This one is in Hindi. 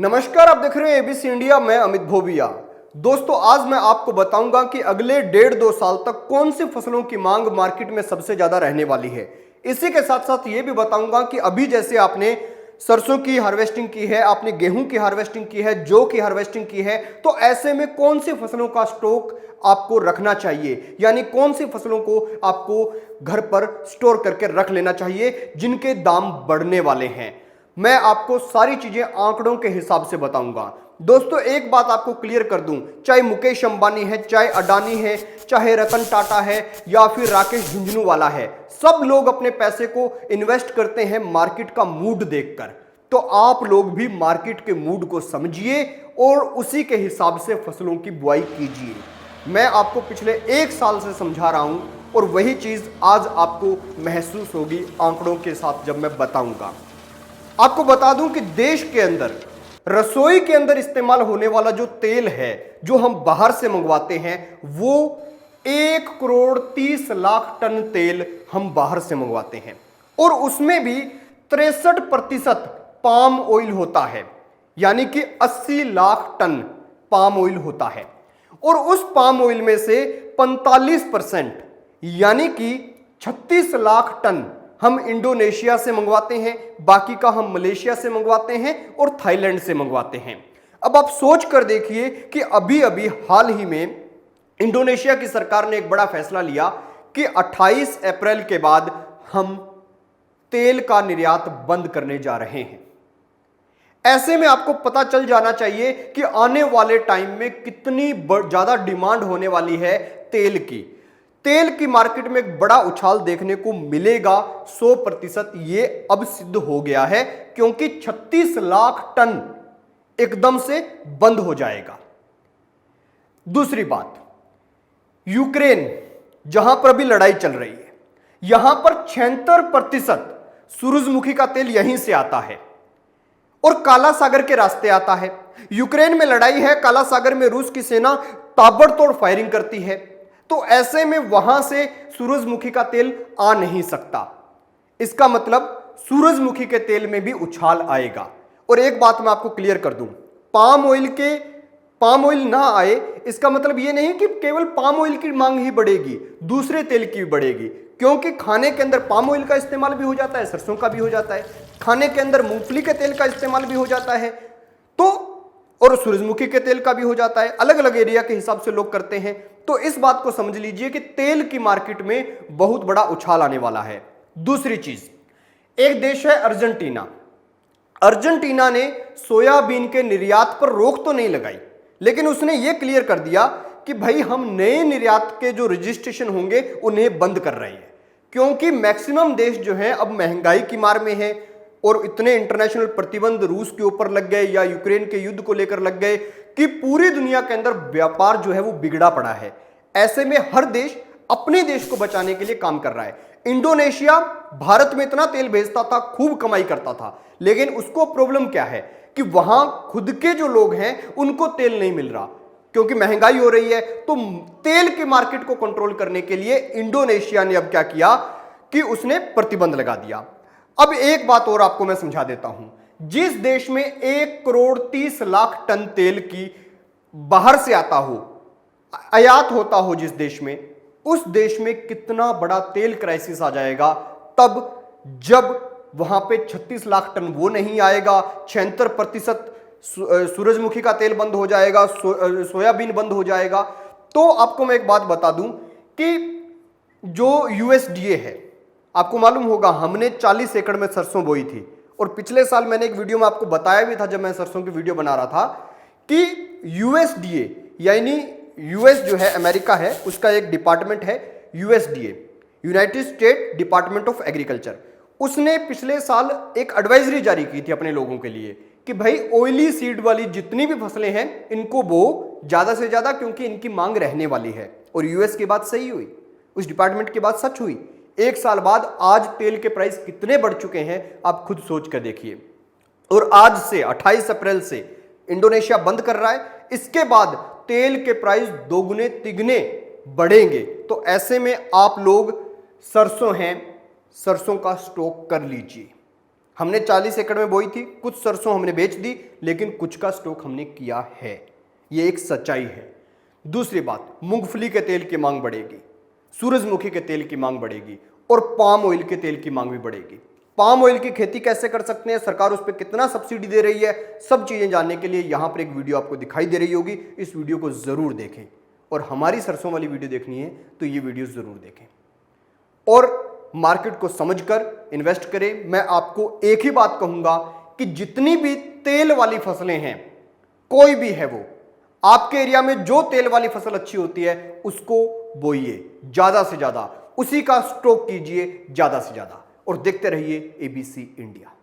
नमस्कार, आप देख रहे हैं एबीसी इंडिया। मैं अमित भोबिया। दोस्तों, आज मैं आपको बताऊंगा कि अगले 1.5-2 साल तक कौन सी फसलों की मांग मार्केट में सबसे ज्यादा रहने वाली है। इसी के साथ साथ ये भी बताऊंगा कि अभी जैसे आपने सरसों की हार्वेस्टिंग की है, आपने गेहूं की हार्वेस्टिंग की है, जौ की हार्वेस्टिंग की है, तो ऐसे में कौन सी फसलों का स्टॉक आपको रखना चाहिए, यानी कौन सी फसलों को आपको घर पर स्टोर करके रख लेना चाहिए जिनके दाम बढ़ने वाले हैं। मैं आपको सारी चीजें आंकड़ों के हिसाब से बताऊंगा। दोस्तों, एक बात आपको क्लियर कर दूं, चाहे मुकेश अंबानी है, चाहे अडानी है, चाहे रतन टाटा है या फिर राकेश झुंझुनूवाला है, सब लोग अपने पैसे को इन्वेस्ट करते हैं मार्केट का मूड देखकर। तो आप लोग भी मार्केट के मूड को समझिए और उसी के हिसाब से फसलों की बुआई कीजिए। मैं आपको पिछले 1 साल से समझा रहा हूं और वही चीज आज आपको महसूस होगी आंकड़ों के साथ जब मैं बताऊंगा। आपको बता दूं कि देश के अंदर रसोई के अंदर इस्तेमाल होने वाला जो तेल है, जो हम बाहर से मंगवाते हैं, वो 1,30,00,000 टन तेल हम बाहर से मंगवाते हैं और उसमें भी 63% पाम ऑयल होता है, यानी कि 80 लाख टन पाम ऑयल होता है। और उस पाम ऑयल में से 45% यानी कि 36 लाख टन हम इंडोनेशिया से मंगवाते हैं, बाकी का हम मलेशिया से मंगवाते हैं और थाईलैंड से मंगवाते हैं। अब आप सोच कर देखिए कि अभी अभी हाल ही में इंडोनेशिया की सरकार ने एक बड़ा फैसला लिया कि 28 अप्रैल के बाद हम तेल का निर्यात बंद करने जा रहे हैं। ऐसे में आपको पता चल जाना चाहिए कि आने वाले टाइम में कितनी ज्यादा डिमांड होने वाली है तेल की। तेल की मार्केट में एक बड़ा उछाल देखने को मिलेगा 100%। ये अब सिद्ध हो गया है क्योंकि 36 लाख टन एकदम से बंद हो जाएगा। दूसरी बात, यूक्रेन जहां पर भी लड़ाई चल रही है, यहां पर 76% सूरजमुखी का तेल यहीं से आता है और काला सागर के रास्ते आता है। यूक्रेन में लड़ाई है, काला सागर में रूस की सेना ताबड़तोड़ फायरिंग करती है, तो ऐसे में वहां से सूरजमुखी का तेल आ नहीं सकता। इसका मतलब सूरजमुखी के तेल में भी उछाल आएगा। और एक बात मैं आपको क्लियर कर दूं, पाम ऑयल ना आए इसका मतलब यह नहीं कि केवल पाम ऑयल की मांग ही बढ़ेगी, दूसरे तेल की भी बढ़ेगी, क्योंकि खाने के अंदर पाम ऑयल का इस्तेमाल भी हो जाता है, सरसों का भी हो जाता है, खाने के अंदर मूंगफली के तेल का इस्तेमाल भी हो जाता है, तो और सूरजमुखी के तेल का भी हो जाता है। अलग अलग एरिया के हिसाब से लोग करते हैं। तो इस बात को समझ लीजिए कि तेल की मार्केट में बहुत बड़ा उछाल आने वाला है। दूसरी चीज, एक देश है अर्जेंटीना। अर्जेंटीना ने सोयाबीन के निर्यात पर रोक तो नहीं लगाई, लेकिन उसने यह क्लियर कर दिया कि भाई हम नए निर्यात के जो रजिस्ट्रेशन होंगे उन्हें बंद कर रहे हैं, क्योंकि मैक्सिमम देश जो है अब महंगाई की मार में है और इतने इंटरनेशनल प्रतिबंध रूस के ऊपर लग गए या यूक्रेन के युद्ध को लेकर लग गए कि पूरी दुनिया के अंदर व्यापार जो है वो बिगड़ा पड़ा है। ऐसे में हर देश अपने देश को बचाने के लिए काम कर रहा है। इंडोनेशिया भारत में इतना तेल भेजता था, खूब कमाई करता था, लेकिन उसको प्रॉब्लम क्या है कि वहां खुद के जो लोग हैं उनको तेल नहीं मिल रहा, क्योंकि महंगाई हो रही है। तो तेल के मार्केट को कंट्रोल करने के लिए इंडोनेशिया ने अब क्या किया कि उसने प्रतिबंध लगा दिया। अब एक बात और आपको मैं समझा देता हूं, जिस देश में 1,30,00,000 टन तेल की बाहर से आता हो, आयात होता हो जिस देश में, उस देश में कितना बड़ा तेल क्राइसिस आ जाएगा तब जब वहां पे 36 लाख टन वो नहीं आएगा, 76% सूरजमुखी का तेल बंद हो जाएगा, सोयाबीन बंद हो जाएगा। तो आपको मैं एक बात बता दूं कि जो यूएसडीए है, आपको मालूम होगा हमने 40 एकड़ में सरसों बोई थी और पिछले साल मैंने एक वीडियो में आपको बताया भी था जब मैं सरसों की वीडियो बना रहा था कि यूएसडीए यानी यूएस जो है अमेरिका है, उसका एक डिपार्टमेंट है USDA, United state department of agriculture. उसने पिछले साल एक एडवाइजरी जारी की थी अपने लोगों के लिए कि भाई ऑयली सीड वाली जितनी भी फसलें हैं इनको बो ज्यादा से ज्यादा, क्योंकि इनकी मांग रहने वाली है। और यूएस की बात सही हुई, उस डिपार्टमेंट की बात सच हुई। 1 साल बाद आज तेल के प्राइस कितने बढ़ चुके हैं आप खुद सोच कर देखिए। और आज से 28 अप्रैल से इंडोनेशिया बंद कर रहा है, इसके बाद तेल के प्राइस दोगुने तिगुने बढ़ेंगे। तो ऐसे में आप लोग सरसों का स्टॉक कर लीजिए। हमने 40 एकड़ में बोई थी, कुछ सरसों हमने बेच दी, लेकिन कुछ का स्टॉक हमने किया है। यह एक सच्चाई है। दूसरी बात, मूंगफली के तेल की मांग बढ़ेगी, सूरजमुखी के तेल की मांग बढ़ेगी और पाम ऑयल के तेल की मांग भी बढ़ेगी। पाम ऑयल की खेती कैसे कर सकते हैं, सरकार उस पर कितना सब्सिडी दे रही है, सब चीजें जानने के लिए यहां पर एक वीडियो आपको दिखाई दे रही होगी। इस वीडियो को जरूर देखें और हमारी सरसों वाली वीडियो देखनी है तो ये वीडियो जरूर देखें और मार्केट को समझकर इन्वेस्ट करें। मैं आपको एक ही बात कहूंगा कि जितनी भी तेल वाली फसलें हैं, कोई भी है वो, आपके एरिया में जो तेल वाली फसल अच्छी होती है उसको बोइए ज्यादा से ज्यादा, उसी का स्टॉक कीजिए ज्यादा से ज्यादा और देखते रहिए एबीसी इंडिया।